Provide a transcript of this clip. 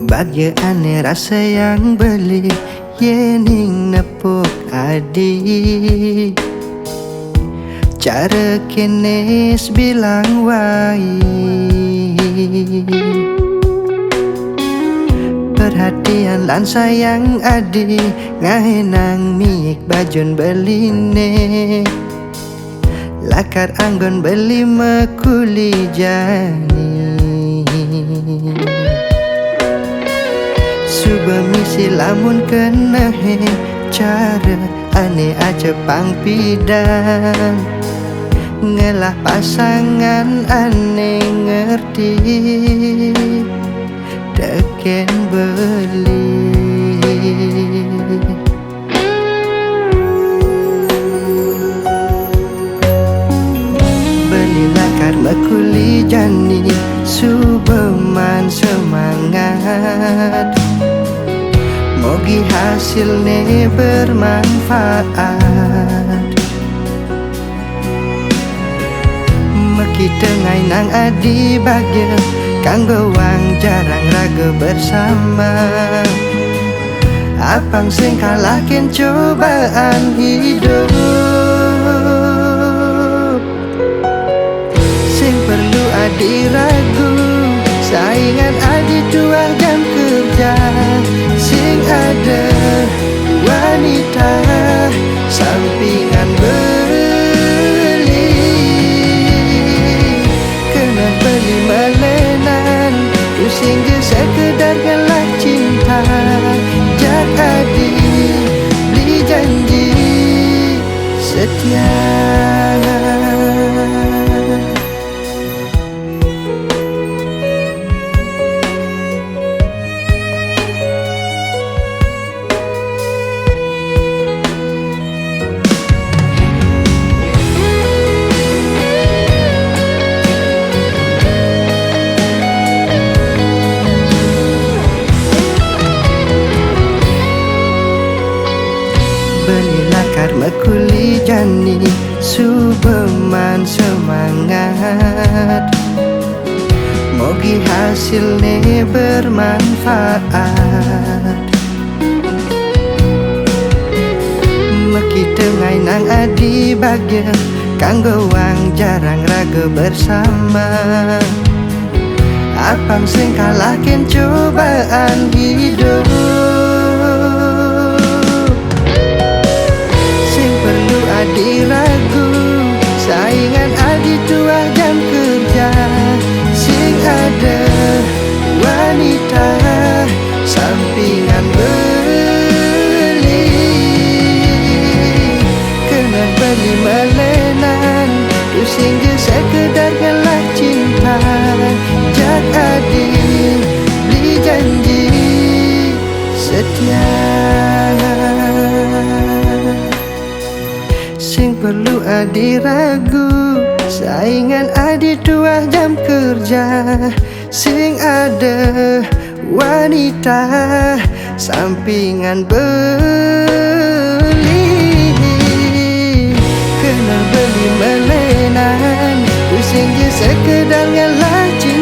Bagya ane rasa yang beli yening nepuk adi. Cara kenes bilang wai. Perhatian lan sayang adi ngahenang miik bajun beline. Lakar anggon beli mekuli jani. Suba misi lamun kena he cara ane aja pangpidan. Ngelah pasangan ane ngerti deken beli. Belilah karma kuli jani subeman semangat. Mogi hasilnya bermanfaat. Meki tengai nang adi bagya kanggo wang jarang raga bersama. Apang sing kalahkin cobaan hidup. Sing perlu adi ragu saingan adi 2 jam kerja. Sing ada wanita sampingan beli. Kena beli melenan pusing je sekedar ngelah cinta. Jak adi beli janji setia. Belilah karma kuli jani subeman semangat. Mogi hasilnya bermanfaat. Meki tengai nang adi bagya kanggo wang jarang raga bersama. Apang sing kalahkin cobaan hidup. Adi ragu saingan adi 2 jam kerja. Sing ada wanita sampingan beli. Kena beli melenan pusing je sekedar ngelah cinta. Jak adi beli janji setia. Sing perlu adi ragu saingan adi 2 jam kerja. Sing ada wanita sampingan beli. Kena beli melenan pusing je sekedar ngelah cinta.